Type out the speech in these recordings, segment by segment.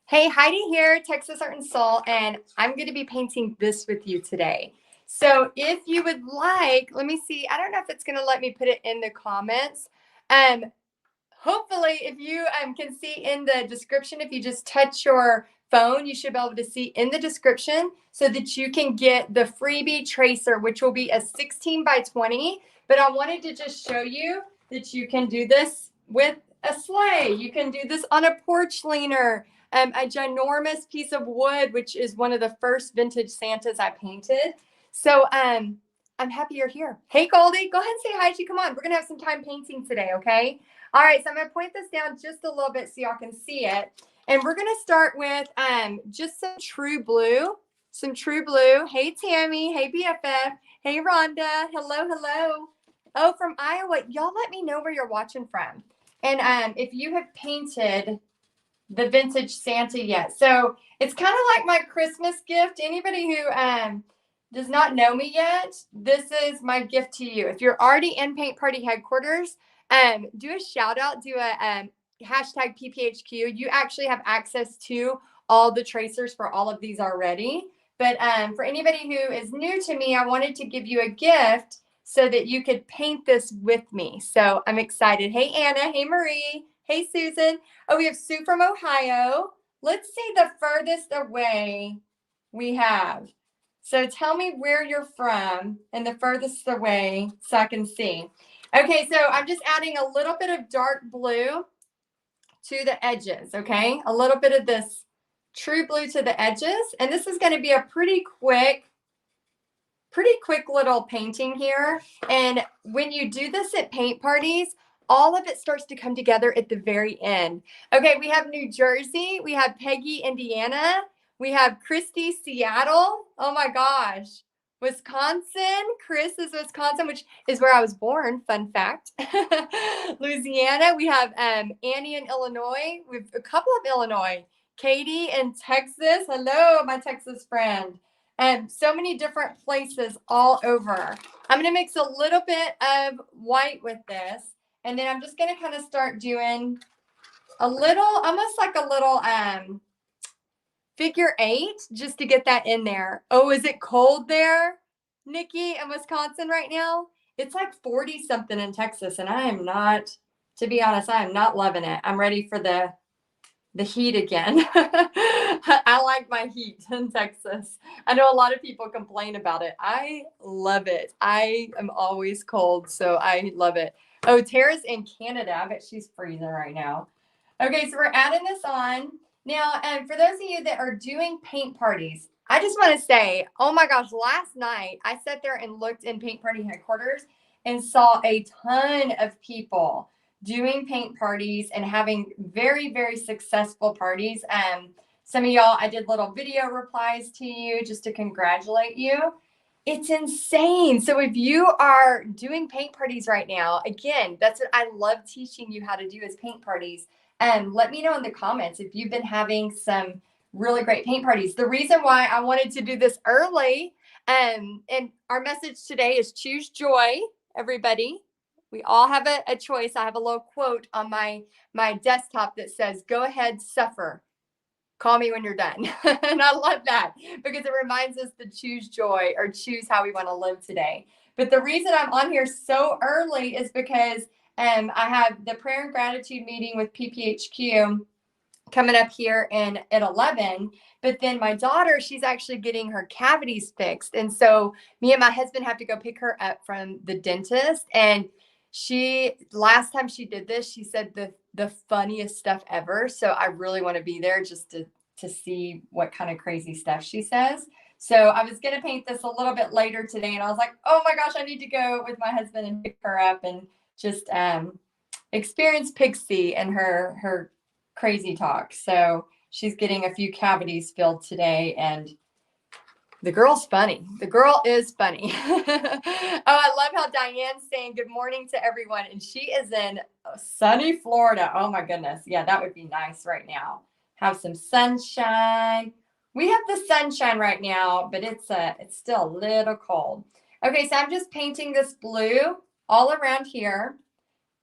Hey, Heidi here, Texas Art and Soul, and I'm going to be painting this with you today. So if you would like, let me see. I don't know if it's going to let me put it in the comments. Um, Hopefully, if you can see in the description, if you just touch your phone, you should be able to see in the description so that you can get the freebie tracer, which will be a 16 by 20. But I wanted to just show you that you can do this with a sleigh. You can do this on a porch leaner, a ginormous piece of wood, which is one of the first vintage Santas I painted. So I'm happy you're here. Hey, Goldie, go ahead and say hi. Come on. We're going to have some time painting today, okay? All right, so I'm going to point this down just a little bit so y'all can see it. And we're going to start with just some true blue. Some true blue. Hey, Tammy. Hey, BFF. Hey, Rhonda. Hello, hello. Oh, from Iowa. Y'all let me know where you're watching from. And if you have painted the vintage Santa yet. So it's kind of like my Christmas gift. Anybody who does not know me yet, this is my gift to you. If you're already in Paint Party headquarters, do a shout out, do a hashtag PPHQ. You actually have access to all the tracers for all of these already. But for anybody who is new to me, I wanted to give you a gift so that you could paint this with me. So I'm excited. Hey, Anna. Hey, Marie. Hey, Susan. Oh, we have Sue from Ohio. Let's see the furthest away we have. So tell me where you're from and the furthest away so I can see. Okay, so I'm just adding a little bit of dark blue to the edges, okay? A little bit of this true blue to the edges. And this is going to be a pretty quick little painting here. And when you do this at paint parties, all of it starts to come together at the very end. Okay, we have New Jersey. We have Peggy, Indiana. We have Christy, Seattle. Oh my gosh. Wisconsin. Chris is Wisconsin, which is where I was born. Fun fact. Louisiana. We have Annie in Illinois. We have a couple of Illinois. Katie in Texas. Hello, my Texas friend. And so many different places all over. I'm going to mix a little bit of white with this. And then I'm just going to kind of start doing a little, almost like a little figure 8, just to get that in there. Oh, is it cold there, Nikki, in Wisconsin right now? It's like 40 something in Texas. And I am not, to be honest, I am not loving it. I'm ready for the heat again. I like my heat in Texas. I know a lot of people complain about it. I love it. I am always cold, so I love it. Oh, Tara's in Canada. I bet she's freezing right now. Okay, so we're adding this on. Now, for those of you that are doing paint parties, I just want to say, oh my gosh, last night I sat there and looked in Paint Party headquarters and saw a ton of people doing paint parties and having very, very successful parties. Some of y'all, I did little video replies to you just to congratulate you. It's insane. So if you are doing paint parties right now, again, that's what I love teaching you how to do is paint parties. And let me know in the comments if you've been having some really great paint parties. The reason why I wanted to do this early, and our message today is choose joy, everybody. We all have a choice. I have a little quote on my desktop that says, go ahead, suffer. Call me when you're done. And I love that because it reminds us to choose joy or choose how we want to live today. But the reason I'm on here so early is because I have the prayer and gratitude meeting with PPHQ coming up here at 11. But then my daughter, she's actually getting her cavities fixed. And so me and my husband have to go pick her up from the dentist. And last time she did this, she said the funniest stuff ever. So I really want to be there just to see what kind of crazy stuff she says. So I was going to paint this a little bit later today. And I was like, oh my gosh, I need to go with my husband and pick her up and just experience Pixie and her crazy talk. So she's getting a few cavities filled today, and the girl's funny. The girl is funny. Oh, I love how Diane's saying good morning to everyone, and she is in sunny Florida. Oh my goodness. Yeah, that would be nice right now. Have some sunshine. We have the sunshine right now, but it's still a little cold. Okay, so I'm just painting this blue all around here.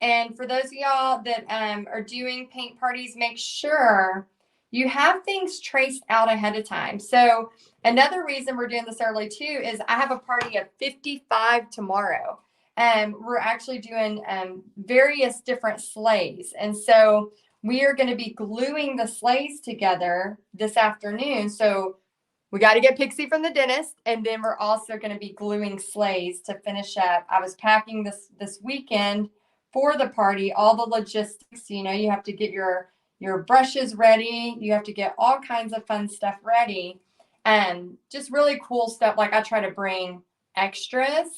And for those of y'all that are doing paint parties, make sure you have things traced out ahead of time. So another reason we're doing this early too is I have a party of 55 tomorrow. And we're actually doing various different sleighs. And so we are going to be gluing the sleighs together this afternoon. So we got to get Pixie from the dentist, and then we're also going to be gluing sleighs to finish up. I was packing this weekend for the party, all the logistics. You know, you have to get your brushes ready. You have to get all kinds of fun stuff ready, and just really cool stuff. Like I try to bring extras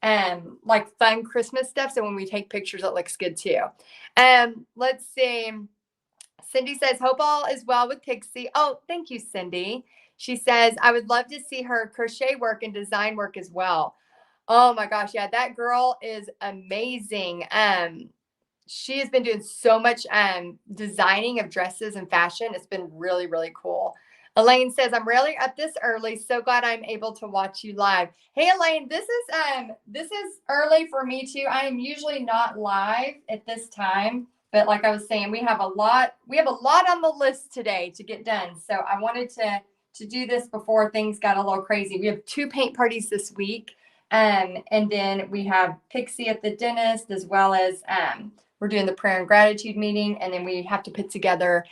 and like fun Christmas stuff, so when we take pictures, it looks good too. Let's see. Cindy says, hope all is well with Pixie. Oh, thank you, Cindy. She says, I would love to see her crochet work and design work as well. Oh my gosh. Yeah, that girl is amazing. She has been doing so much designing of dresses and fashion. It's been really, really cool. Elaine says, I'm rarely up this early. So glad I'm able to watch you live. Hey, Elaine, this is early for me too. I am usually not live at this time. But like I was saying, we have a lot on the list today to get done. So I wanted to do this before things got a little crazy. We have 2 paint parties this week. And then we have Pixie at the dentist, as well as we're doing the prayer and gratitude meeting. And then we have to put together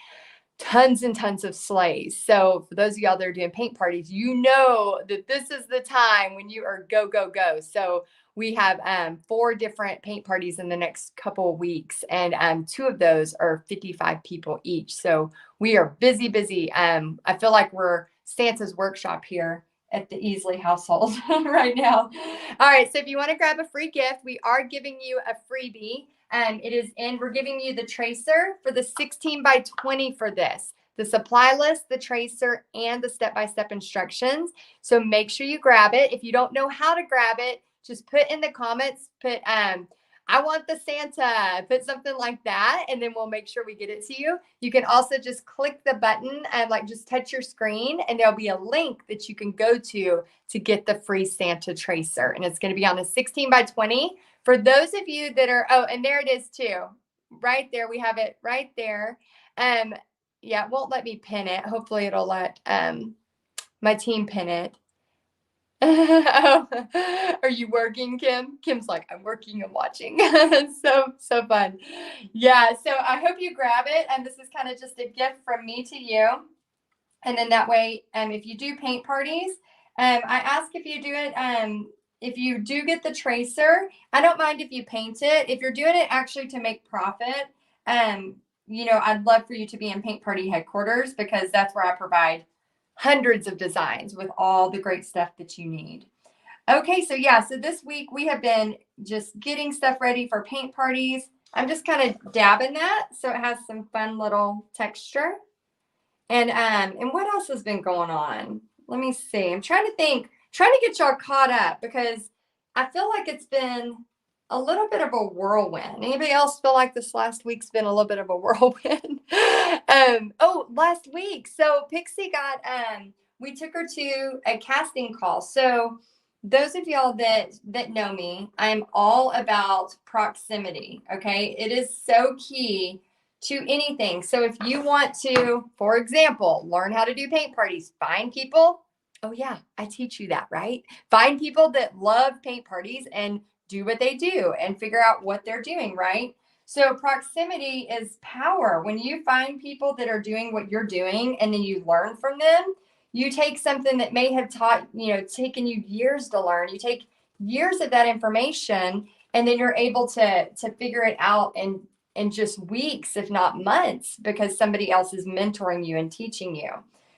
tons and tons of sleighs. So for those of y'all that are doing paint parties, you know that this is the time when you are go, go, go. So we have 4 different paint parties in the next couple of weeks, and 2 of those are 55 people each. So we are busy, busy. I feel like we're Santa's workshop here at the Easley household right now. All right. So if you want to grab a free gift, we are giving you a freebie. We're giving you the tracer for the 16 by 20 for this, the supply list, the tracer, and the step-by-step instructions. So make sure you grab it. If you don't know how to grab it, just put in the comments, I want the Santa, put something like that, and then we'll make sure we get it to you. You can also just click the button and just touch your screen, and there'll be a link that you can go to get the free Santa tracer. And it's going to be on the 16 by 20. For those of you that are, oh, and there it is too. Right there. We have it right there. Yeah, it won't let me pin it. Hopefully it'll let my team pin it. Oh, are you working, Kim? Kim's like, I'm working and watching. so fun. Yeah, so I hope you grab it. And this is kind of just a gift from me to you. And then that way, if you do paint parties, I ask if you do it, if you do get the tracer, I don't mind if you paint it. If you're doing it actually to make profit, I'd love for you to be in Paint Party headquarters, because that's where I provide hundreds of designs with all the great stuff that you need. Okay, so this week we have been just getting stuff ready for paint parties. I'm just kind of dabbing that so it has some fun little texture. And what else has been going on? Let me see. I'm trying to get y'all caught up, because I feel like it's been a little bit of a whirlwind. Anybody else feel like this last week's been a little bit of a whirlwind? Last week. So Pixie got, we took her to a casting call. So those of y'all that know me, I'm all about proximity. Okay. It is so key to anything. So if you want to, for example, learn how to do paint parties, find people. Oh yeah, I teach you that, right? Find people that love paint parties and do what they do and figure out what they're doing, right? So proximity is power. When you find people that are doing what you're doing and then you learn from them, you take something that may have taken you years to learn. You take years of that information, and then you're able to figure it out in just weeks, if not months, because somebody else is mentoring you and teaching you.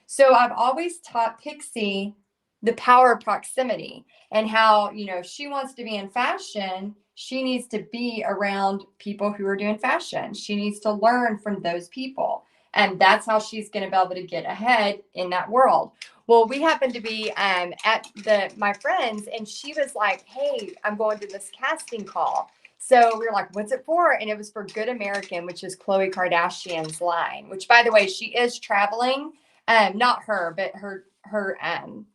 So I've always taught Pixie the power of proximity, and how, she wants to be in fashion. She needs to be around people who are doing fashion. She needs to learn from those people. And that's how she's going to be able to get ahead in that world. Well, we happened to be at my friend's, and she was like, hey, I'm going to this casting call. So we were like, what's it for? And it was for Good American, which is Khloe Kardashian's line, which, by the way, she is traveling. Not her, but her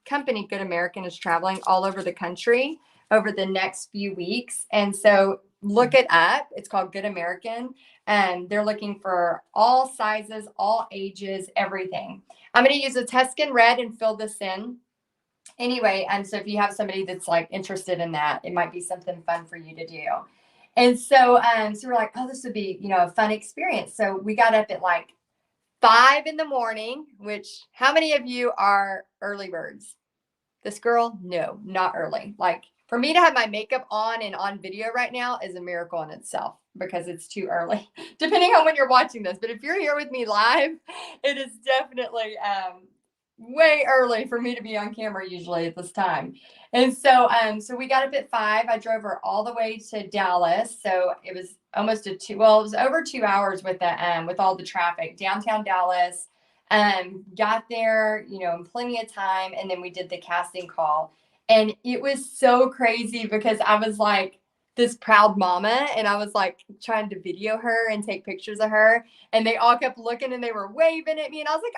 company, Good American, is traveling all over the country over the next few weeks. And so look it up. It's called Good American. And they're looking for all sizes, all ages, everything. I'm going to use a Tuscan red and fill this in. Anyway, and so if you have somebody that's like interested in that, it might be something fun for you to do. And so, so we're like, oh, this would be, a fun experience. So we got up at like 5 a.m, which how many of you are early birds? This girl? No, not early. Like for me to have my makeup on and on video right now is a miracle in itself because it's too early, depending on when you're watching this. But if you're here with me live, it is definitely way early for me to be on camera usually at this time. And so, so we got up at 5. I drove her all the way to Dallas. So it was almost it was over 2 hours with all the traffic, downtown Dallas. Got there, in plenty of time. And then we did the casting call. And it was so crazy because I was like this proud mama and I was like trying to video her and take pictures of her. And they all kept looking and they were waving at me. And I was like,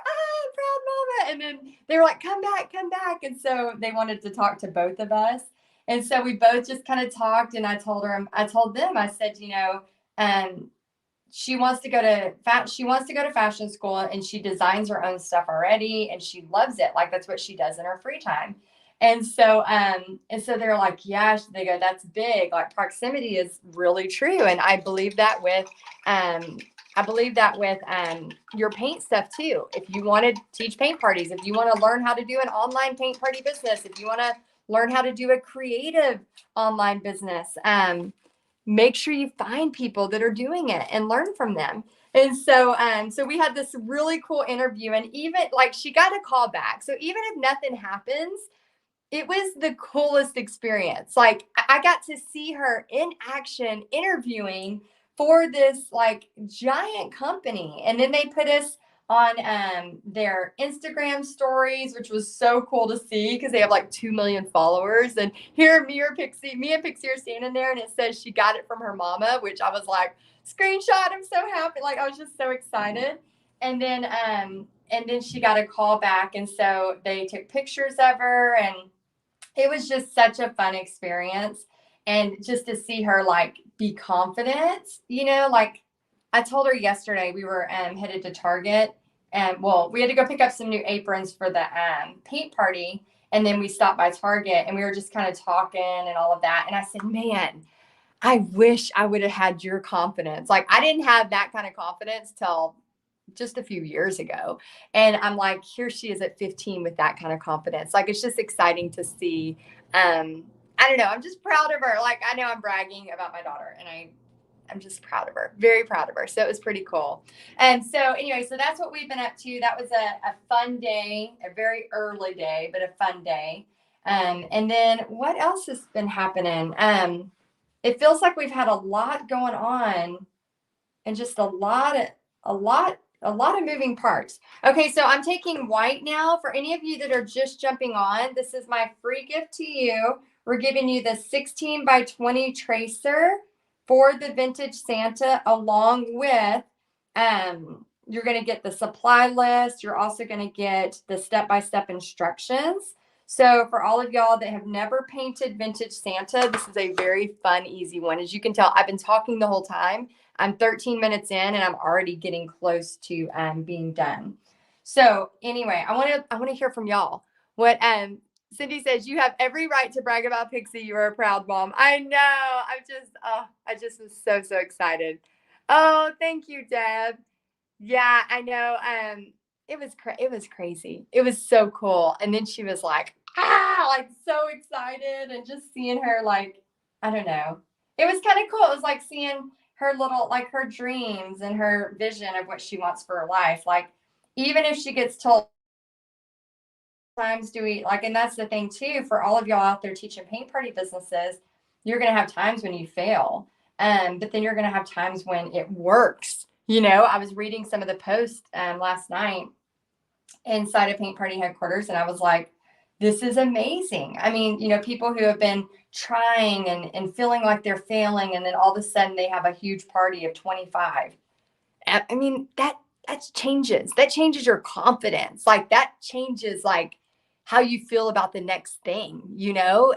proud mama. And then they were like, come back, come back. And so they wanted to talk to both of us. And so we both just kind of talked. And I told them, I said, she wants to go to fashion school and she designs her own stuff already and she loves it. Like that's what she does in her free time. And so they're like, yeah, they go, that's big. Like proximity is really true. And I believe that with your paint stuff too. If you want to teach paint parties, if you want to learn how to do an online paint party business, if you want to learn how to do a creative online business, make sure you find people that are doing it and learn from them. And so, so we had this really cool interview and even like she got a call back. So even if nothing happens, it was the coolest experience. Like I got to see her in action interviewing for this like giant company. And then they put us on their Instagram stories, which was so cool to see because they have like 2 million followers. And here me and Pixie are standing there and it says she got it from her mama, which I was like, screenshot, I'm so happy. Like I was just so excited. And then she got a call back. And so they took pictures of her and it was just such a fun experience. And just to see her like be confident, like I told her yesterday we were headed to Target and we had to go pick up some new aprons for the paint party. And then we stopped by Target and we were just kind of talking and all of that. And I said, man, I wish I would have had your confidence. Like I didn't have that kind of confidence till just a few years ago. And I'm like, here she is at 15 with that kind of confidence. Like, it's just exciting to see. I don't know. I'm just proud of her. Like, I know I'm bragging about my daughter and I'm just proud of her, very proud of her. So it was pretty cool. And so anyway, so that's what we've been up to. That was a fun day, a very early day, but a fun day. And then what else has been happening? It feels like we've had a lot going on and just a lot of moving parts. Okay, so I'm taking white now. For any of you that are just jumping on, this is my free gift to you. We're giving you the 16 by 20 tracer for the Vintage Santa, along with, you're going to get the supply list. You're also going to get the step-by-step instructions. So for all of y'all that have never painted Vintage Santa, this is a very fun, easy one. As you can tell, I've been talking the whole time. I'm 13 minutes in and I'm already getting close to being done. So anyway, I want to hear from y'all. What Cindy says, you have every right to brag about Pixie. You are a proud mom. I know. I just was so excited. Oh, thank you, Deb. Yeah, I know. It was crazy. It was so cool. And then she was like, like so excited and just seeing her like, I don't know. It was kind of cool. It was like seeing her little, like her dreams and her vision of what she wants for her life. Like, even if she gets told times do we like, and that's the thing too, for all of y'all out there teaching paint party businesses, you're going to have times when you fail. But then you're going to have times when it works. I was reading some of the posts last night inside of Paint Party headquarters, and I was like, this is amazing. I mean, people who have been trying and feeling like they're failing, and then all of a sudden they have a huge party of 25. I mean, that changes. That changes your confidence. Like that changes like how you feel about the next thing,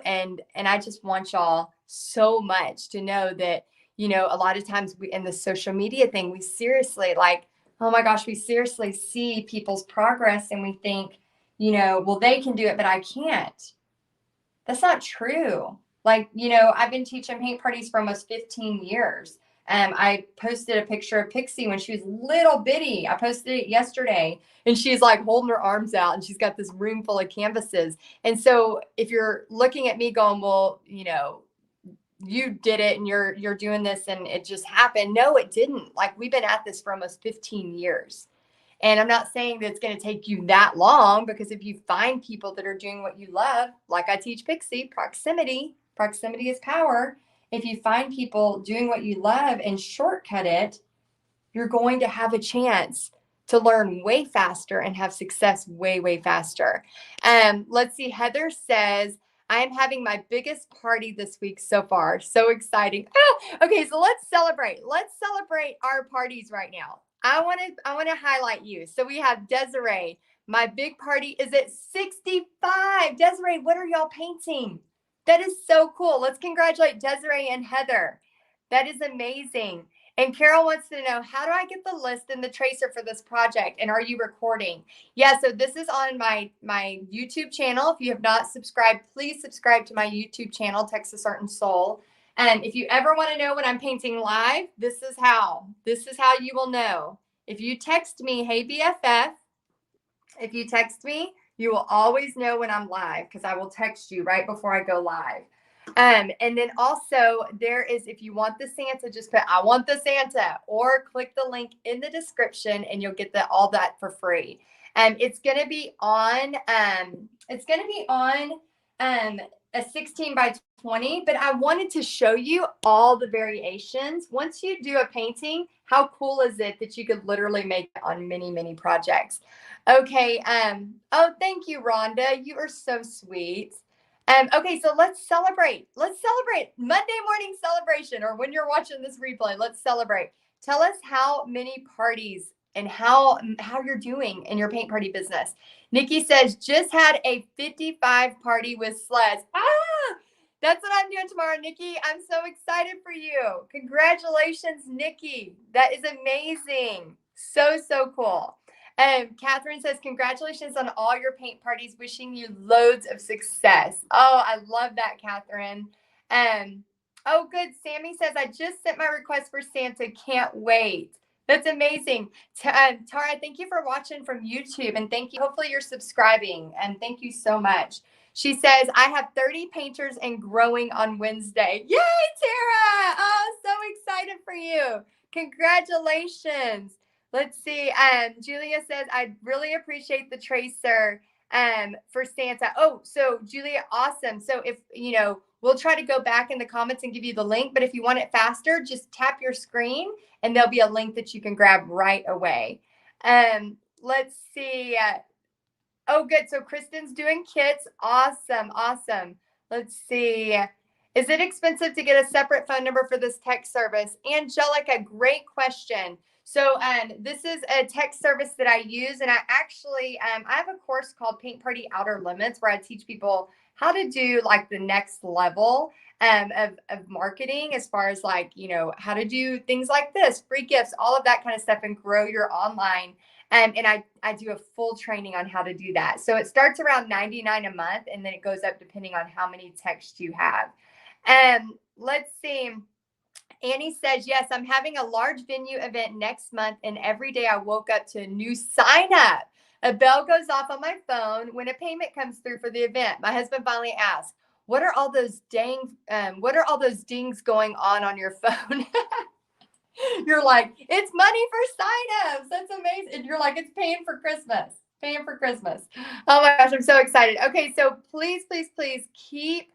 and I just want y'all so much to know that a lot of times in the social media thing, we seriously like, oh my gosh, we seriously see people's progress and we think, well, they can do it, but I can't. That's not true. Like, I've been teaching paint parties for almost 15 years. I posted a picture of Pixie when she was little bitty. I posted it yesterday and she's like holding her arms out and she's got this room full of canvases. And so if you're looking at me going, well, you did it and you're doing this and it just happened. No, it didn't. Like, we've been at this for almost 15 years. And I'm not saying that it's going to take you that long, because if you find people that are doing what you love, like I teach Pixie, proximity is power. If you find people doing what you love and shortcut it, you're going to have a chance to learn way faster and have success way, way faster. Let's see. Heather says, I am having my biggest party this week so far. So exciting. Okay, so let's celebrate. Let's celebrate our parties right now. I want to highlight you. So we have Desiree. My big party is at 65. Desiree, what are y'all painting? That is so cool. Let's congratulate Desiree and Heather. That is amazing. And Carol wants to know, how do I get the list and the tracer for this project? And are you recording? Yeah, so this is on my YouTube channel. If you have not subscribed, please subscribe to my YouTube channel, Texas Art and Soul. And if you ever want to know when I'm painting live, this is how you will know. If you text me, hey BFF, if you text me, you will always know when I'm live, because I will text you right before I go live. And then also there is, if you want the Santa, just put, I want the Santa, or click the link in the description and you'll get all that for free. It's going to be on, a 16 by 20, but I wanted to show you all the variations. Once you do a painting, how cool is it that you could literally make it on many, many projects? Okay. Oh, thank you, Rhonda. You are so sweet. Okay, so let's celebrate. Let's celebrate Monday morning celebration, or when you're watching this replay, let's celebrate. Tell us how many parties and how you're doing in your paint party business. Nikki says, just had a 55 party with sleds. That's what I'm doing tomorrow, Nikki. I'm so excited for you. Congratulations, Nikki. That is amazing. So, so cool. Catherine says, congratulations on all your paint parties. Wishing you loads of success. Oh, I love that, Catherine. Oh, good. Sammy says, I just sent my request for Santa. Can't wait. That's amazing. Tara, thank you for watching from YouTube, and thank you. Hopefully you're subscribing, and thank you so much. She says, I have 30 painters and growing on Wednesday. Yay, Tara. Oh, so excited for you. Congratulations. Let's see. Julia says, I really appreciate the tracer for Santa. Oh, so Julia, awesome. So if, we'll try to go back in the comments and give you the link, but if you want it faster, just tap your screen and there'll be a link that you can grab right away. Let's see. Oh, good. So Kristen's doing kits. Awesome. Awesome. Let's see. Is it expensive to get a separate phone number for this text service? Angelica, great question. So this is a text service that I use, and I actually, I have a course called Paint Party Outer Limits, where I teach people how to do like the next level of marketing, as far as like, how to do things like this, free gifts, all of that kind of stuff, and grow your online. And I do a full training on how to do that. So it starts around $99 a month, and then it goes up depending on how many texts you have. Let's see. Annie says, yes, I'm having a large venue event next month, and every day I woke up to a new sign up. A bell goes off on my phone when a payment comes through for the event. My husband finally asked, what are all those dings going on your phone? You're like, it's money for signups. That's amazing. And you're like, it's paying for Christmas. Paying for Christmas. Oh my gosh, I'm so excited. Okay, so please, please, please keep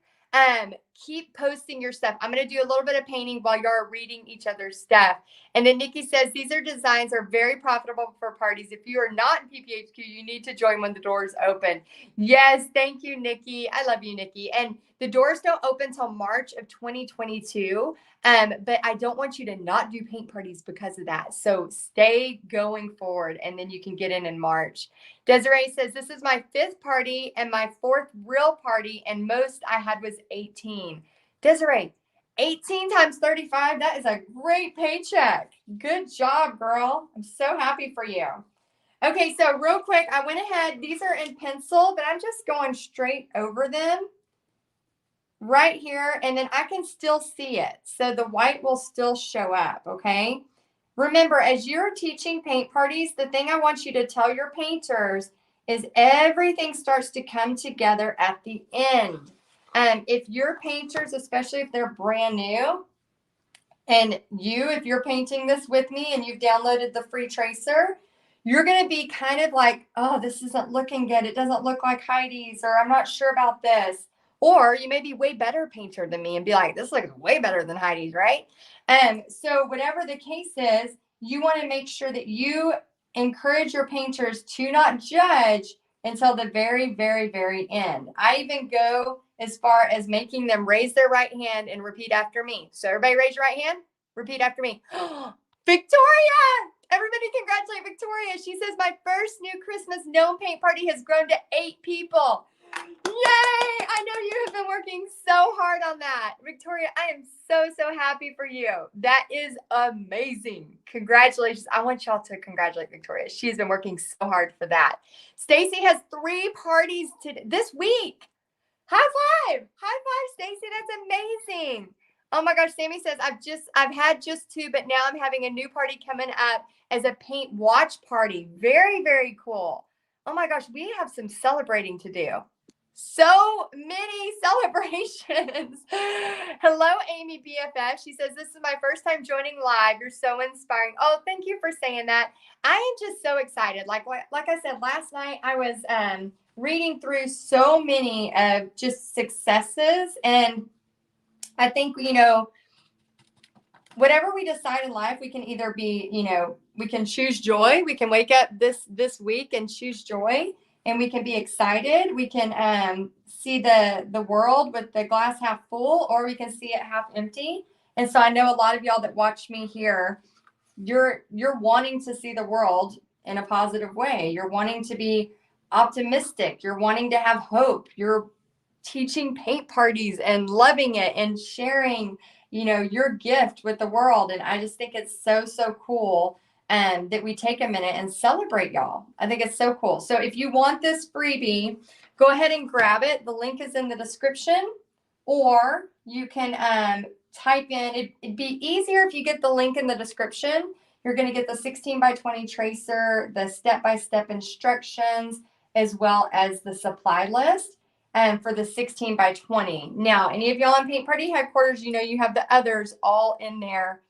posting your stuff. I'm going to do a little bit of painting while you're reading each other's stuff. And then Nikki says, these designs are very profitable for parties. If you are not in PPHQ, you need to join when the doors open. Yes, thank you, Nikki. I love you, Nikki. And the doors don't open till March of 2022. But I don't want you to not do paint parties because of that. So stay going forward, and then you can get in March. Desiree says, this is my 5th party and my 4th real party, and most I had was 18. Desiree, 18 times 35, that is a great paycheck. Good job, girl. I'm so happy for you. Okay, so real quick, I went ahead. These are in pencil, but I'm just going straight over them right here, and then I can still see it. So the white will still show up, okay? Remember, as you're teaching paint parties, the thing I want you to tell your painters is everything starts to come together at the end. If your painters, especially if they're brand new, and if you're painting this with me and you've downloaded the free tracer, you're going to be kind of like, oh, this isn't looking good. It doesn't look like Heidi's, or I'm not sure about this. Or you may be way better painter than me and be like, this looks way better than Heidi's, right? So whatever the case is, you want to make sure that you encourage your painters to not judge until the very, very, very end. I even go as far as making them raise their right hand and repeat after me. So everybody raise your right hand, repeat after me. Victoria! Everybody congratulate Victoria. She says, my first new Christmas gnome paint party has grown to 8 people. Yay! I know you have been working so hard on that. Victoria, I am so, so happy for you. That is amazing. Congratulations. I want y'all to congratulate Victoria. She's been working so hard for that. Stacy has 3 parties this week. High five. High five, Stacy. That's amazing. Oh my gosh, Sammy says, I've had just 2, but now I'm having a new party coming up as a paint watch party. Very, very cool. Oh my gosh, we have some celebrating to do. So many celebrations. Hello, Amy BFF. She says, this is my first time joining live. You're so inspiring. Oh, thank you for saying that. I am just so excited. Like I said, last night I was reading through so many of just successes. And I think, whatever we decide in life, we can either be, we can choose joy. We can wake up this week and choose joy, and we can be excited. We can see the world with the glass half full, or we can see it half empty. And so I know a lot of y'all that watch me here, you're wanting to see the world in a positive way. You're wanting to be optimistic. You're wanting to have hope. You're teaching paint parties and loving it and sharing, your gift with the world. And I just think it's so, so cool that we take a minute and celebrate y'all. I think it's so cool. So if you want this freebie, go ahead and grab it. The link is in the description, or you can type in, it'd be easier if you get the link in the description. You're going to get the 16 by 20 tracer, the step-by-step instructions, as well as the supply list. For the 16 by 20. Now, any of y'all in Paint Party Headquarters, you have the others all in there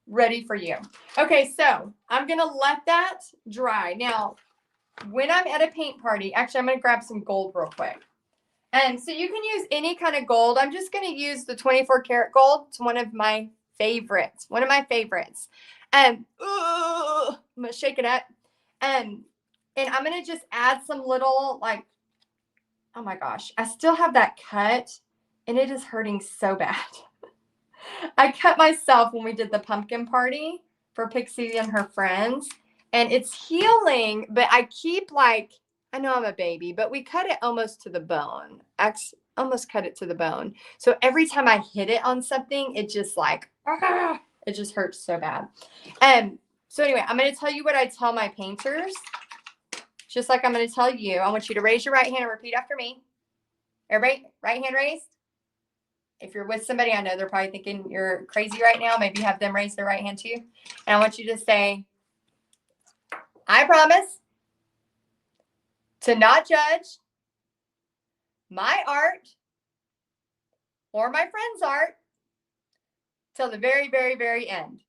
ready for you. Okay, so I'm going to let that dry. Now, when I'm at a paint party, actually, I'm going to grab some gold real quick. So you can use any kind of gold. I'm just going to use the 24 karat gold. It's one of my favorites. I'm going to shake it up. And I'm going to just add some little, oh my gosh, I still have that cut, and it is hurting so bad. I cut myself when we did the pumpkin party for Pixie and her friends, and it's healing, but I keep I know I'm a baby, but we cut it almost to the bone. Almost cut it to the bone. So every time I hit it on something, it just it just hurts so bad. So anyway, I'm going to tell you what I tell my painters. Just like I'm going to tell you, I want you to raise your right hand and repeat after me. Everybody, right hand raised. If you're with somebody, I know they're probably thinking you're crazy right now. Maybe have them raise their right hand too. And I want you to say, I promise to not judge my art or my friend's art till the very, very, very end.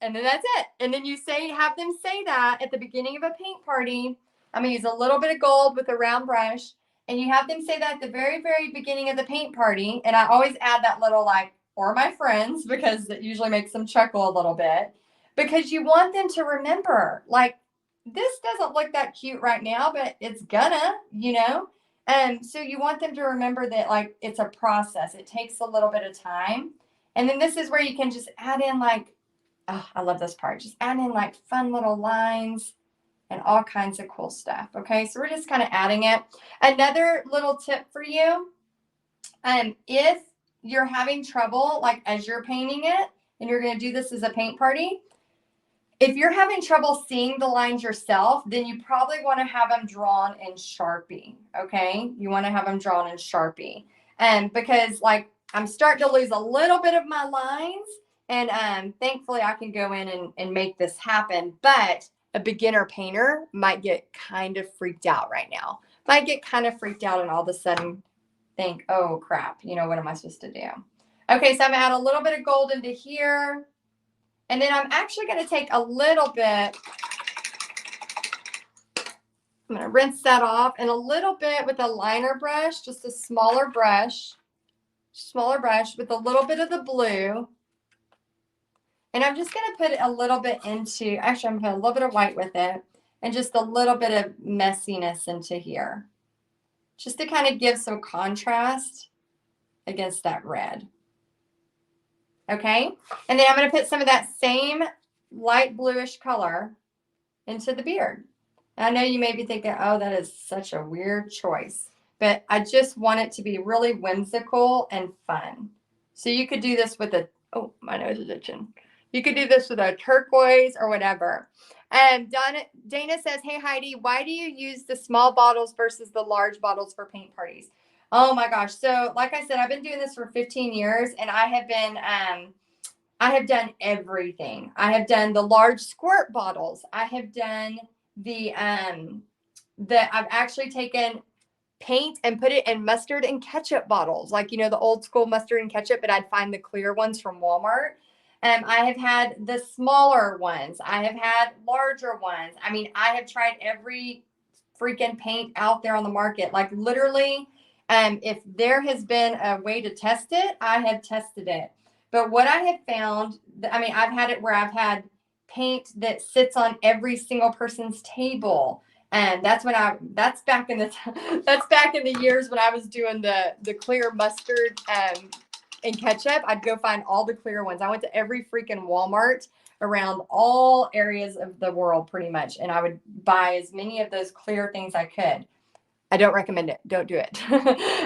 And then that's it. And then you have them say that at the beginning of a paint party. I'm going to use a little bit of gold with a round brush. And you have them say that at the very, very beginning of the paint party. And I always add that little or my friends, because it usually makes them chuckle a little bit. Because you want them to remember, this doesn't look that cute right now, but it's gonna, And so you want them to remember that, it's a process. It takes a little bit of time. And then this is where you can just add in, oh, I love this part. Just add in fun little lines and all kinds of cool stuff. Okay, so we're just kind of adding it. Another little tip for you, if you're having trouble, like as you're painting it, and you're going to do this as a paint party, if you're having trouble seeing the lines yourself, then you probably want to have them drawn in Sharpie, okay? You want to have them drawn in Sharpie. Because like I'm starting to lose a little bit of my lines, and thankfully I can go in and make this happen, but a beginner painter might get kind of freaked out right now. Might get kind of freaked out and all of a sudden think, oh crap, you know, what am I supposed to do? Okay, so I'm gonna add a little bit of gold into here. And then I'm actually going to take a little bit, I'm going to rinse that off, and a little bit with a liner brush, just a smaller brush with a little bit of the blue. And I'm just going to put a little bit into, actually I'm going to put a little bit of white with it, and just a little bit of messiness into here, just to kind of give some contrast against that red. Okay, and then I'm going to put some of that same light bluish color into the beard. And I know you may be thinking, oh, that is such a weird choice, but I just want it to be really whimsical and fun. So you could do this with a, oh, my nose is itching. You could do this with a turquoise or whatever. And Dana says, hey, Heidi, why do you use the small bottles versus the large bottles for paint parties? Oh my gosh. So like I said, I've been doing this for 15 years, and I have done everything. I have done the large squirt bottles. I have done I've actually taken paint and put it in mustard and ketchup bottles, like, you know, the old school mustard and ketchup, but I'd find the clear ones from Walmart. I have had the smaller ones. I have had larger ones. I mean, I have tried every freaking paint out there on the market. Like literally, if there has been a way to test it, I have tested it. But what I have found, I mean, I've had it where I've had paint that sits on every single person's table. And that's back in the years when I was doing the clear mustard and ketchup. I'd go find all the clear ones. I went to every freaking Walmart around all areas of the world pretty much, and I would buy as many of those clear things I could. I don't recommend it. Don't do it.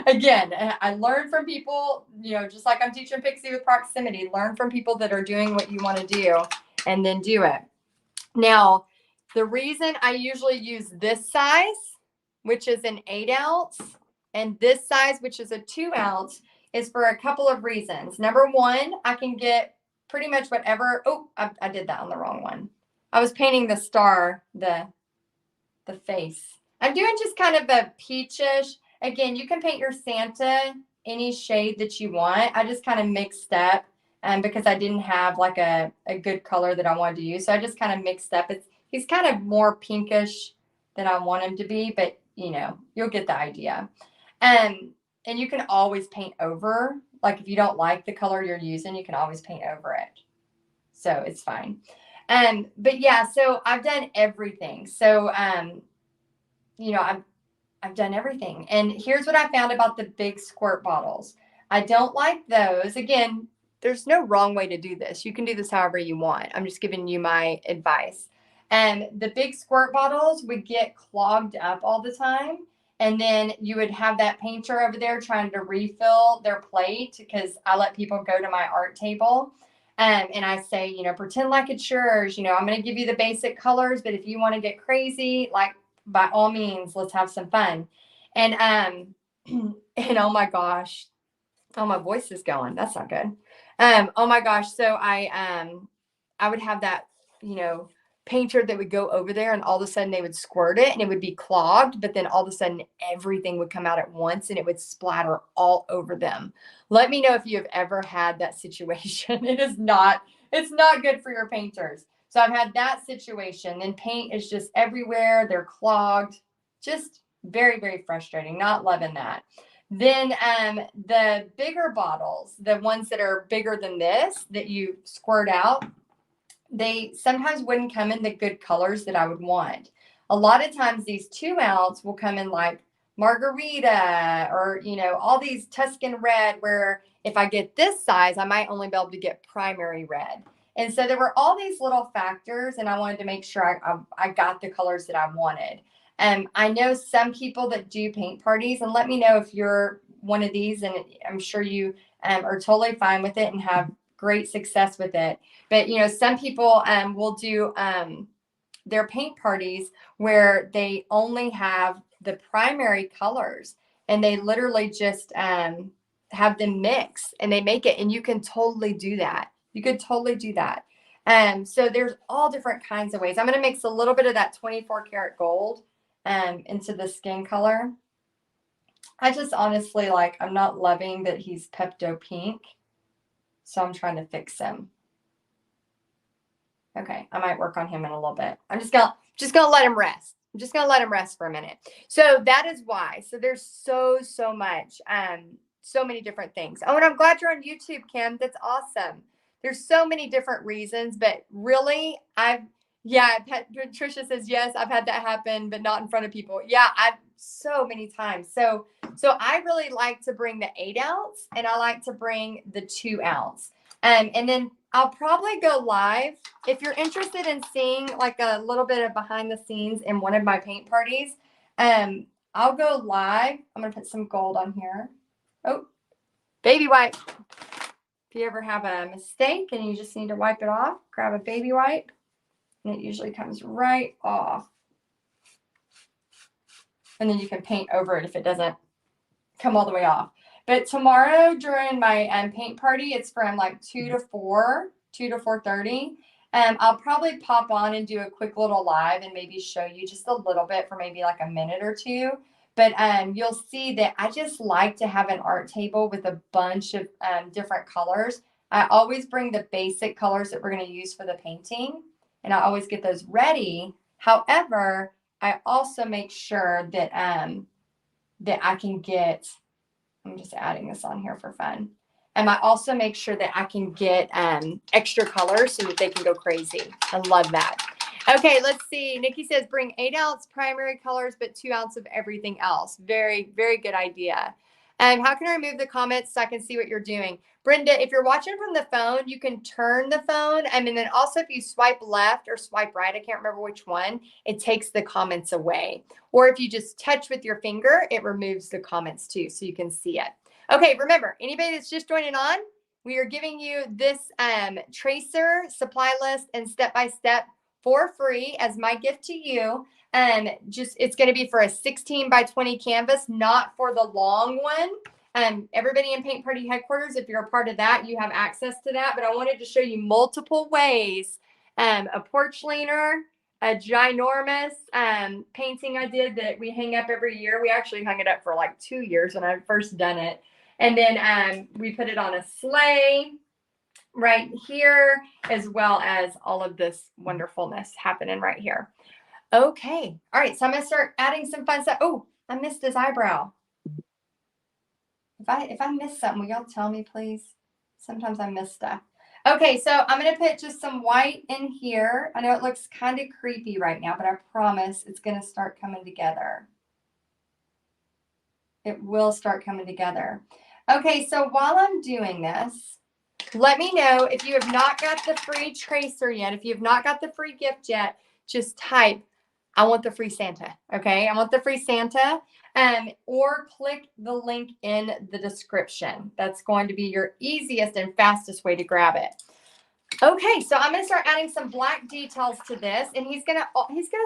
Again, I learned from people, you know, just like I'm teaching Pixie with proximity, learn from people that are doing what you want to do and then do it. Now, the reason I usually use this size, which is an 8 ounce, and this size, which is a 2 ounce, is for a couple of reasons. Number one, I can get pretty much whatever. Oh, I did that on the wrong one. I was painting the star, the face. I'm doing just kind of a peachish. Again, you can paint your Santa any shade that you want. I just kind of mixed up because I didn't have like a good color that I wanted to use. So I just kind of mixed up. He's kind of more pinkish than I want him to be, but you know, you'll get the idea. And you can always paint over. Like if you don't like the color you're using, you can always paint over it. So it's fine. But yeah, so I've done everything. So, you know, I've done everything. And here's what I found about the big squirt bottles. I don't like those. Again, there's no wrong way to do this. You can do this however you want. I'm just giving you my advice. And the big squirt bottles would get clogged up all the time. And then you would have that painter over there trying to refill their plate, because I let people go to my art table. And I say, you know, pretend like it's yours. You know, I'm going to give you the basic colors, but if you want to get crazy, like by all means, let's have some fun. And and oh my gosh, oh, my voice is going. That's not good. Oh my gosh. So I would have that, you know, painter that would go over there, and all of a sudden they would squirt it and it would be clogged, but then all of a sudden everything would come out at once and it would splatter all over them. Let me know if you have ever had that situation. It's not good for your painters. So I've had that situation, and paint is just everywhere. They're clogged. Just very, very frustrating. Not loving that. Then the bigger bottles, the ones that are bigger than this that you squirt out, they sometimes wouldn't come in the good colors that I would want. A lot of times these 2 ounce will come in like margarita, or, you know, all these Tuscan red, where if I get this size, I might only be able to get primary red. And so there were all these little factors, and I wanted to make sure I got the colors that I wanted. I know some people that do paint parties, and let me know if you're one of these, and I'm sure you are totally fine with it and have great success with it. But, you know, some people will do their paint parties where they only have the primary colors and they literally just have them mix and they make it, and you can totally do that. You could totally do that. So there's all different kinds of ways. I'm going to mix a little bit of that 24 karat gold into the skin color. I just honestly, like, I'm not loving that he's Pepto pink, so I'm trying to fix him. Okay, I might work on him in a little bit. I'm just gonna let him rest. I'm just gonna let him rest for a minute. So that is why. So there's so much, so many different things. Oh, and I'm glad you're on YouTube, Kim. That's awesome. There's so many different reasons, but really, Patricia says yes, I've had that happen, but not in front of people. Yeah, I've so many times. So I really like to bring the 8 ounce, and I like to bring the 2 ounce, and then I'll probably go live. If you're interested in seeing like a little bit of behind the scenes in one of my paint parties, I'll go live. I'm going to put some gold on here. Oh, baby wipe. If you ever have a mistake and you just need to wipe it off, grab a baby wipe, and it usually comes right off. And then you can paint over it if it doesn't come all the way off. But tomorrow during my paint party, it's from like 2 to 4:30. I'll probably pop on and do a quick little live and maybe show you just a little bit for maybe like a minute or two. But you'll see that I just like to have an art table with a bunch of different colors. I always bring the basic colors that we're going to use for the painting, and I always get those ready. However, I also make sure that that I can get, I'm just adding this on here for fun. And I also make sure that I can get extra colors so that they can go crazy. I love that. Okay, let's see. Nikki says bring 8 ounce primary colors, but 2 ounce of everything else. Very, very good idea. How can I remove the comments so I can see what you're doing? Brenda, if you're watching from the phone, you can turn the phone. And then also if you swipe left or swipe right, I can't remember which one, it takes the comments away. Or if you just touch with your finger, it removes the comments too, so you can see it. Okay, remember, anybody that's just joining on, we are giving you this tracer, supply list, and step-by-step for free as my gift to you. It's going to be for a 16 by 20 canvas, not for the long one. Everybody in Paint Party Headquarters, if you're a part of that, you have access to that. But I wanted to show you multiple ways. A porch leaner, a ginormous painting I did that we hang up every year. We actually hung it up for like 2 years when I first done it. And then we put it on a sleigh right here, as well as all of this wonderfulness happening right here. Okay. All right. So I'm going to start adding some fun stuff. Oh, I missed his eyebrow. If I miss something, will y'all tell me, please? Sometimes I miss stuff. Okay. So I'm going to put just some white in here. I know it looks kind of creepy right now, but I promise it's going to start coming together. It will start coming together. Okay, so while I'm doing this, let me know if you have not got the free tracer yet. If you have not got the free gift yet, just type, I want the free Santa, okay? I want the free Santa, or click the link in the description. That's going to be your easiest and fastest way to grab it. Okay, so I'm going to start adding some black details to this, and he's gonna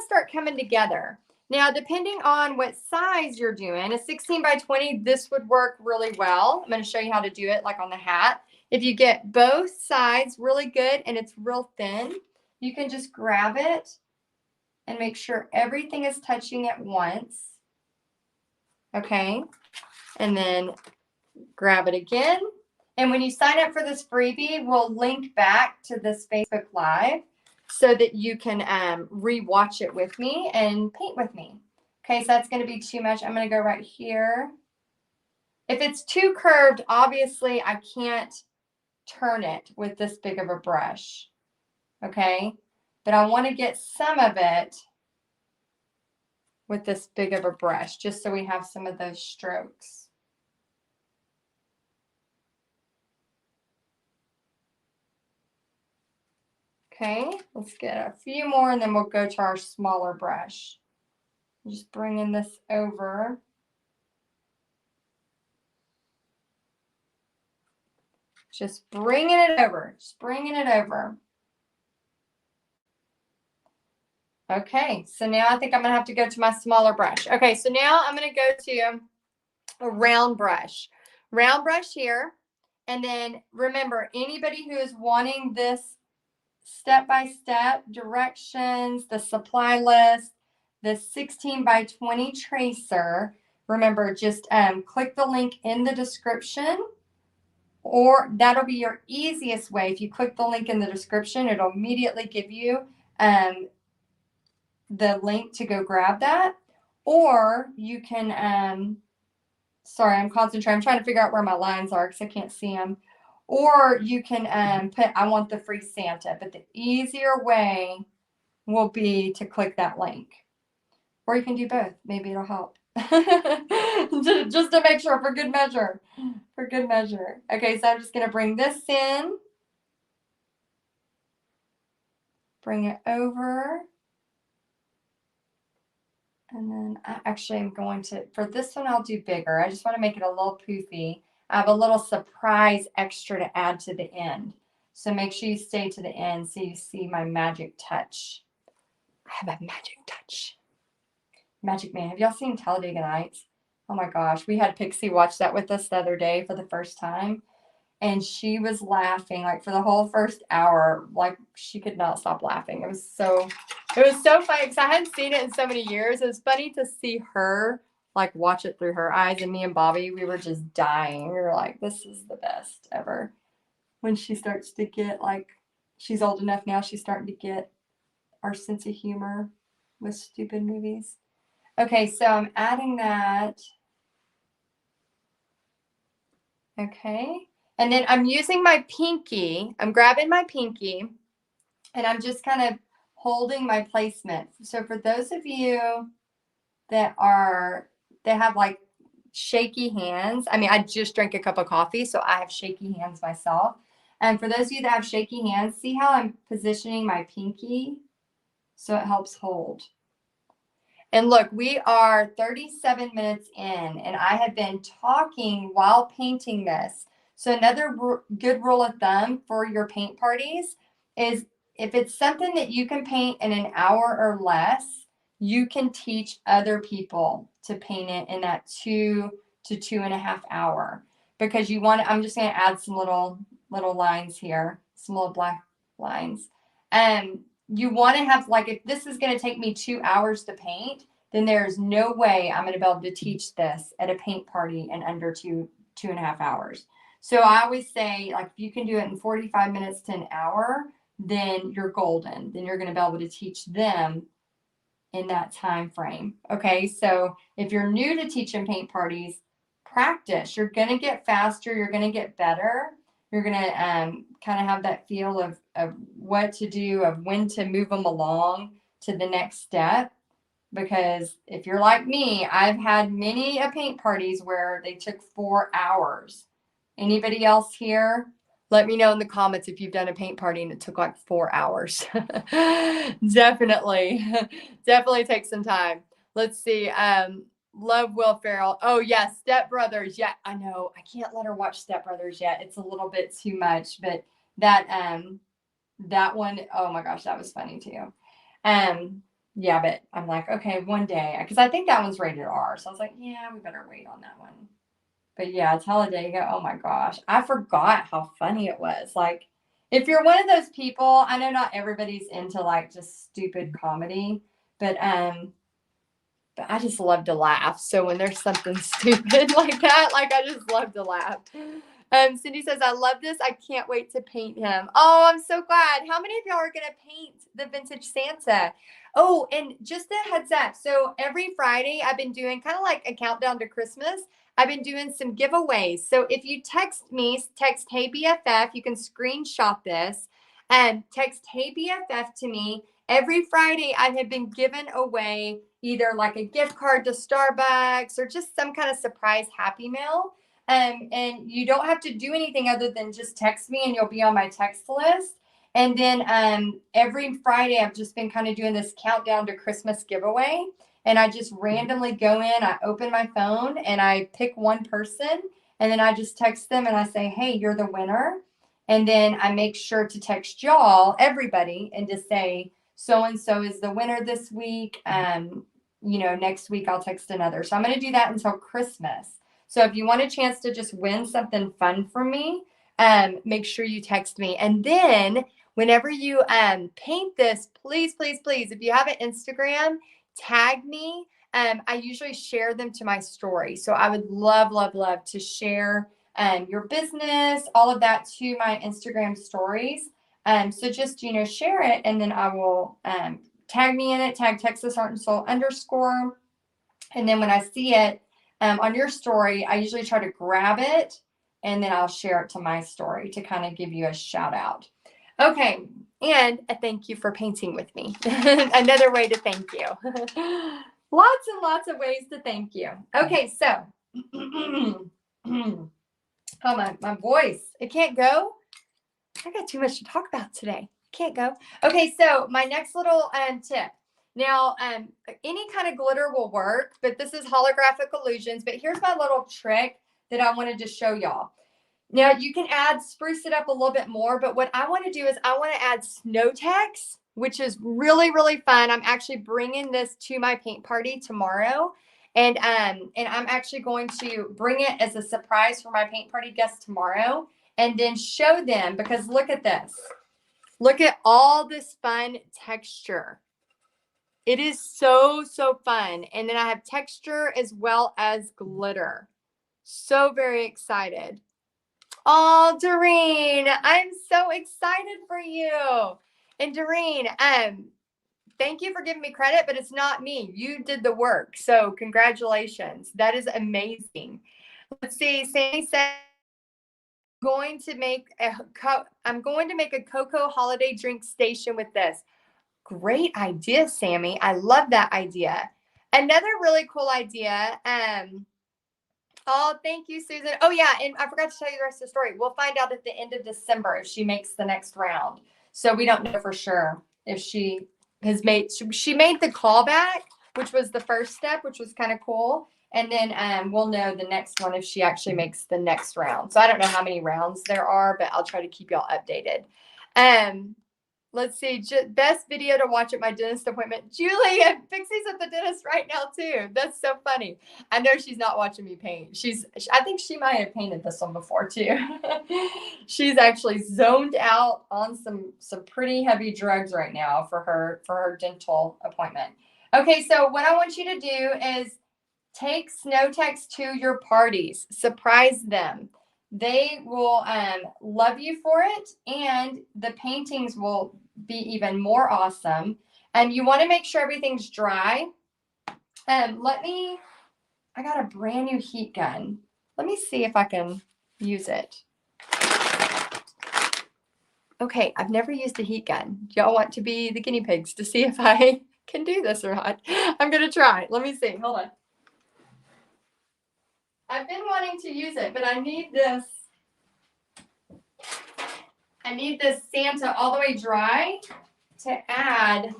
start coming together. Now, depending on what size you're doing, a 16 by 20, this would work really well. I'm going to show you how to do it like on the hat. If you get both sides really good and it's real thin, you can just grab it and make sure everything is touching at once. Okay, and then grab it again. And when you sign up for this freebie, we'll link back to this Facebook Live so that you can re-watch it with me and paint with me. Okay, so that's going to be too much. I'm going to go right here. If it's too curved, obviously I can't turn it with this big of a brush. Okay, but I want to get some of it with this big of a brush, just so we have some of those strokes. Okay, let's get a few more and then we'll go to our smaller brush. Just bringing this over. Just bringing it over. Just bringing it over. Okay, so now I think I'm going to have to go to my smaller brush. Okay, so now I'm going to go to a round brush. Round brush here. And then remember, anybody who is wanting this step-by-step directions, the supply list, the 16 by 20 tracer, remember, just click the link in the description, or that'll be your easiest way. If you click the link in the description, it'll immediately give you the link to go grab that. Or you can, sorry, I'm concentrating. I'm trying to figure out where my lines are because I can't see them. Or you can put, I want the free Santa, but the easier way will be to click that link. Or you can do both. Maybe it'll help. Just to make sure, for good measure. For good measure. Okay, so I'm just going to bring this in. Bring it over. And then I actually am going to, for this one, I'll do bigger. I just want to make it a little poofy. I have a little surprise extra to add to the end. So make sure you stay to the end so you see my magic touch. I have a magic touch. Magic Man. Have y'all seen Talladega Nights? Oh my gosh. We had Pixie watch that with us the other day for the first time. And she was laughing like for the whole first hour. Like she could not stop laughing. It was so funny because I hadn't seen it in so many years. It was funny to see her like watch it through her eyes. And me and Bobby, we were just dying. We were like, this is the best ever. When she starts to get like, she's old enough now, she's starting to get our sense of humor with stupid movies. Okay, so I'm adding that. Okay. And then I'm using my pinky. I'm grabbing my pinky and I'm just kind of holding my placement. So for those of you that have like shaky hands, I mean, I just drank a cup of coffee, so I have shaky hands myself. And for those of you that have shaky hands, see how I'm positioning my pinky so it helps hold. And look, we are 37 minutes in, and I have been talking while painting this. So another good rule of thumb for your paint parties is if it's something that you can paint in an hour or less, you can teach other people to paint it in that 2 to 2.5 hour. Because you want, I'm just going to add some little lines here, some little black lines. You want to have, like, if this is going to take me 2 hours to paint, then there's no way I'm going to be able to teach this at a paint party in under 2.5 hours. So I always say, like, if you can do it in 45 minutes to an hour, then you're golden. Then you're going to be able to teach them in that time frame. Okay, so if you're new to teaching paint parties, practice. You're going to get faster. You're going to get better. You're going to kind of have that feel of what to do, of when to move them along to the next step. Because if you're like me, I've had many paint parties where they took 4 hours. Anybody else here? Let me know in the comments if you've done a paint party and it took like 4 hours. Definitely take some time. Let's see. Love Will Ferrell. Oh yeah, Step Brothers. Yeah, I know. I can't let her watch Step Brothers yet. It's a little bit too much, but that one, oh my gosh, that was funny too. Yeah, but I'm like, okay, one day, because I think that one's rated R. So I was like, yeah, we better wait on that one. But yeah, Talladega, oh my gosh. I forgot how funny it was. Like, if you're one of those people, I know not everybody's into like just stupid comedy, but I just love to laugh. So when there's something stupid like that, like I just love to laugh. Cindy says, I love this. I can't wait to paint him. Oh, I'm so glad. How many of y'all are going to paint the vintage Santa? Oh, and just a heads up. So every Friday, I've been doing kind of like a countdown to Christmas. I've been doing some giveaways. So if you text me, text Hey BFF, you can screenshot this and text Hey BFF to me. Every Friday, I have been giving away either like a gift card to Starbucks or just some kind of surprise Happy Mail. And you don't have to do anything other than just text me and you'll be on my text list. And then every Friday, I've just been kind of doing this countdown to Christmas giveaway. And I just randomly go in, I open my phone and I pick one person And then I just text them and I say, hey, you're the winner. And then I make sure to text y'all, everybody, and to say, so-and-so is the winner this week. Next week I'll text another. So I'm going to do that until Christmas. So if you want a chance to just win something fun from me, make sure you text me. And then whenever you paint this, please, please, please, if you have an Instagram, tag me. I usually share them to my story. So I would love, love, love to share your business, all of that to my Instagram stories. So just, share it, and then I will tag me in it, tag Texas Art and Soul _. And then when I see it on your story, I usually try to grab it and then I'll share it to my story to kind of give you a shout out. Okay. And a thank you for painting with me. Another way to thank you. Lots and lots of ways to thank you. Okay. So, oh, my voice, it can't go. I got too much to talk about today. Can't go. Okay. So my next little tip. Now, any kind of glitter will work, but this is holographic illusions. But here's my little trick that I wanted to show y'all. Now, you can spruce it up a little bit more, but what I want to do is I want to add snow text, which is really, really fun. I'm actually bringing this to my paint party tomorrow. And I'm actually going to bring it as a surprise for my paint party guests tomorrow and then show them, because look at this. Look at all this fun texture. It is so, so fun. And then I have texture as well as glitter. So very excited. Oh, Doreen, I'm so excited for you. And Doreen, thank you for giving me credit, but it's not me. You did the work. So congratulations. That is amazing. Let's see. Sammy said, I'm going to make a cocoa holiday drink station with this. Great idea, Sammy. I love that idea. Another really cool idea. Oh, thank you, Susan. Oh, yeah. And I forgot to tell you the rest of the story. We'll find out at the end of December if she makes the next round. So we don't know for sure if she she made the callback, which was the first step, which was kind of cool. And then we'll know the next one if she actually makes the next round. So I don't know how many rounds there are, but I'll try to keep y'all updated. Let's see. Best video to watch at my dentist appointment. Julie, Pixie's at the dentist right now too. That's so funny. I know she's not watching me paint. I think she might have painted this one before too. She's actually zoned out on some pretty heavy drugs right now for her dental appointment. Okay, so what I want you to do is take snow text to your parties. Surprise them. They will love you for it, and the paintings will be even more awesome. And you want to make sure everything's dry. I got a brand new heat gun. Let me see if I can use it. Okay, I've never used a heat gun. Do y'all want to be the guinea pigs to see if I can do this or not? I'm going to try. Let me see. Hold on. I've been wanting to use it, but I need this. I need this Santa all the way dry to add.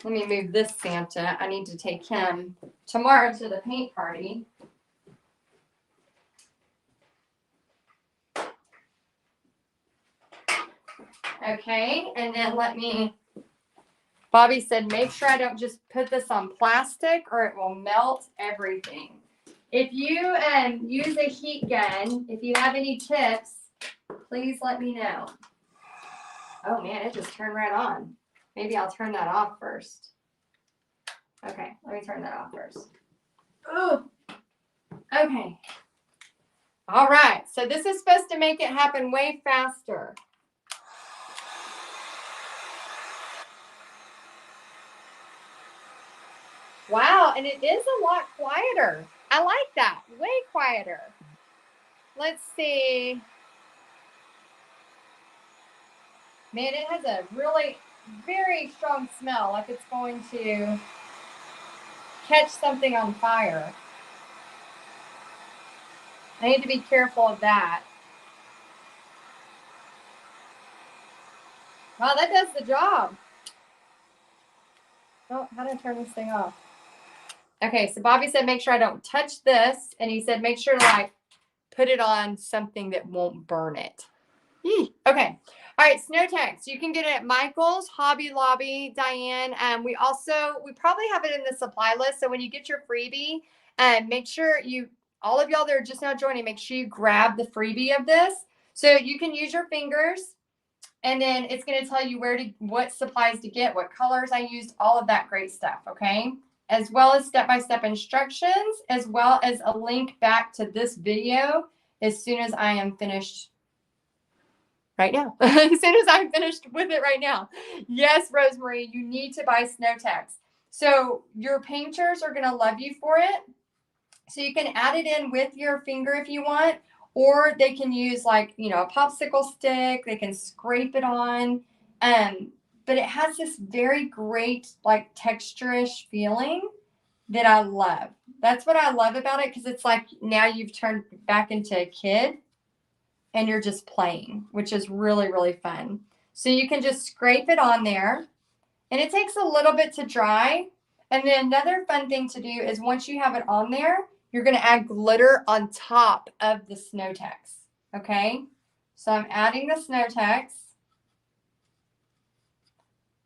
Let me move this Santa. I need to take him tomorrow to the paint party. Okay, and then Bobby said, make sure I don't just put this on plastic or it will melt everything. If you use a heat gun, if you have any tips, please let me know. Oh man, it just turned right on. Maybe I'll turn that off first. Okay, let me turn that off first. Ooh. Okay. All right, so this is supposed to make it happen way faster. Wow, and it is a lot quieter. I like that. Way quieter. Let's see. Man, it has a really very strong smell, like it's going to catch something on fire. I need to be careful of that. Wow, that does the job. Oh, how do I turn this thing off? Okay, so Bobby said, make sure I don't touch this. And he said, make sure to like put it on something that won't burn it. Okay. All right, snow text. You can get it at Michael's, Hobby Lobby, Diane. We probably have it in the supply list. So when you get your freebie, make sure all of y'all that are just now joining, make sure you grab the freebie of this. So you can use your fingers, and then it's going to tell you what supplies to get, what colors I used, all of that great stuff. Okay. As well as step-by-step instructions, as well as a link back to this video as soon as I am finished right now. As soon as I'm finished with it right now. Yes, Rosemary, you need to buy snow text. So your painters are going to love you for it. So you can add it in with your finger if you want, or they can use like, a popsicle stick. They can scrape it on. But it has this very great like texture-ish feeling that I love. That's what I love about it, because it's like now you've turned back into a kid and you're just playing, which is really, really fun. So you can just scrape it on there, and it takes a little bit to dry. And then another fun thing to do is once you have it on there, you're going to add glitter on top of the snow text. Okay. So I'm adding the snow text.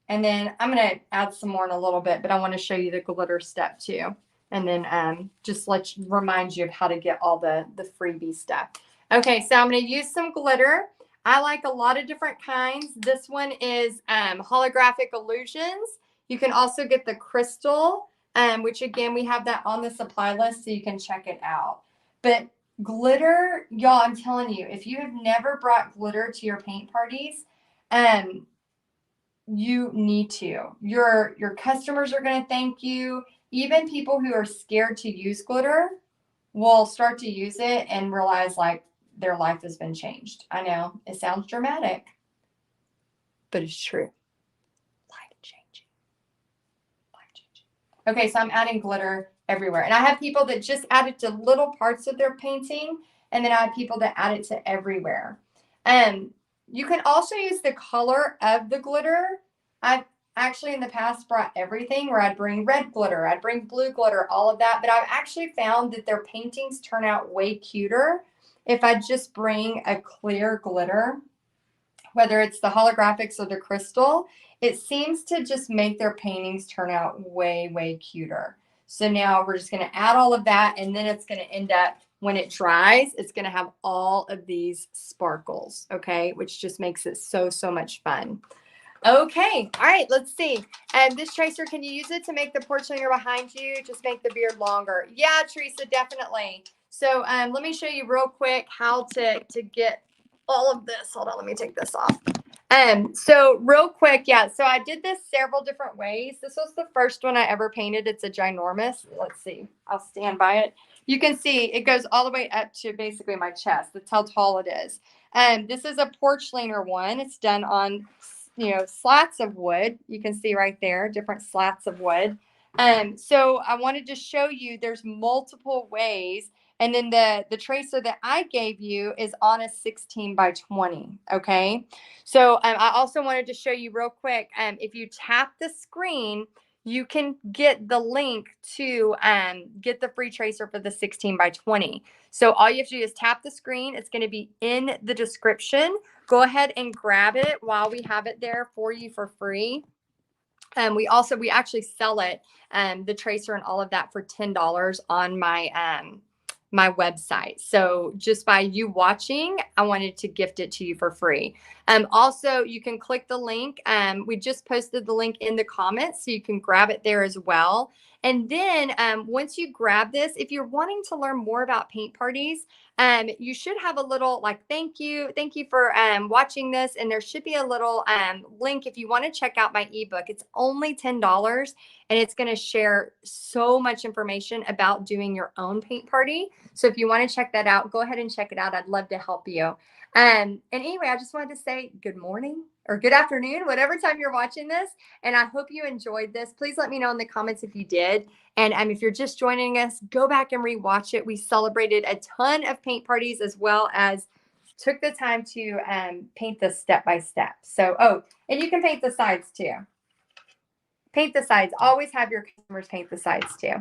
And then I'm going to add some more in a little bit, but I want to show you the glitter step too. And then just remind you of how to get all the freebie stuff. Okay, so I'm going to use some glitter. I like a lot of different kinds. This one is holographic illusions. You can also get the crystal, which again, we have that on the supply list, so you can check it out. But glitter, y'all, I'm telling you, if you have never brought glitter to your paint parties, you need to. Your customers are going to thank you. Even people who are scared to use glitter will start to use it and realize like their life has been changed. I know it sounds dramatic, but it's true. Life changing. Life changing. Okay, so I'm adding glitter everywhere. And I have people that just add it to little parts of their painting, and then I have people that add it to everywhere. You can also use the color of the glitter. I've actually in the past brought everything, where I'd bring red glitter, I'd bring blue glitter, all of that. But I've actually found that their paintings turn out way cuter if I just bring a clear glitter, whether it's the holographics or the crystal. It seems to just make their paintings turn out way, way cuter. So now we're just going to add all of that, and then it's going to end up, when it dries, it's going to have all of these sparkles, okay, which just makes it so, so much fun. Okay, all right, let's see. This tracer, can you use it to make the porch linger behind you? Just make the beard longer. Yeah, Teresa, definitely. So let me show you real quick how to get all of this. Hold on, let me take this off. So real quick, yeah, so I did this several different ways. This was the first one I ever painted. It's a ginormous. Let's see. I'll stand by it. You can see it goes all the way up to basically my chest. That's how tall it is. This is a porch leaner one. It's done on, slats of wood. You can see right there, different slats of wood. So I wanted to show you there's multiple ways. And then the tracer that I gave you is on a 16 by 20. Okay. So I also wanted to show you real quick. If you tap the screen, you can get the link to get the free tracer for the 16 by 20. So all you have to do is tap the screen. It's going to be in the description. Go ahead and grab it while we have it there for you for free. We actually sell it, the tracer and all of that, for $10 on my website. So just by you watching, I wanted to gift it to you for free. Also, you can click the link. We just posted the link in the comments, so you can grab it there as well. And then once you grab this, if you're wanting to learn more about paint parties, you should have a little like, thank you for watching this. And there should be a little link if you want to check out my ebook. It's only $10, and it's going to share so much information about doing your own paint party. So if you want to check that out, go ahead and check it out. I'd love to help you. And anyway, I just wanted to say good morning or good afternoon, whatever time you're watching this. And I hope you enjoyed this. Please let me know in the comments if you did. And if you're just joining us, go back and rewatch it. We celebrated a ton of paint parties, as well as took the time to paint this step by step. So, and you can paint the sides too. Paint the sides. Always have your customers paint the sides too.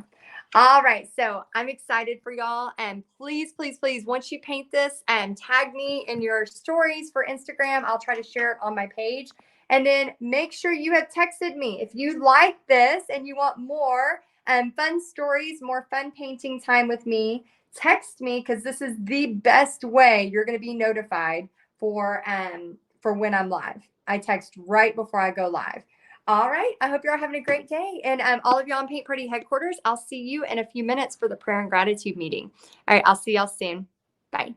All right, so I'm excited for y'all. And please, please, please, once you paint this, tag me in your stories for Instagram. I'll try to share it on my page. And then make sure you have texted me. If you like this and you want more fun stories, more fun painting time with me, text me, because this is the best way you're going to be notified for when I'm live. I text right before I go live. All right. I hope you're all having a great day. And all of y'all on Paint Party headquarters, I'll see you in a few minutes for the prayer and gratitude meeting. All right. I'll see y'all soon. Bye.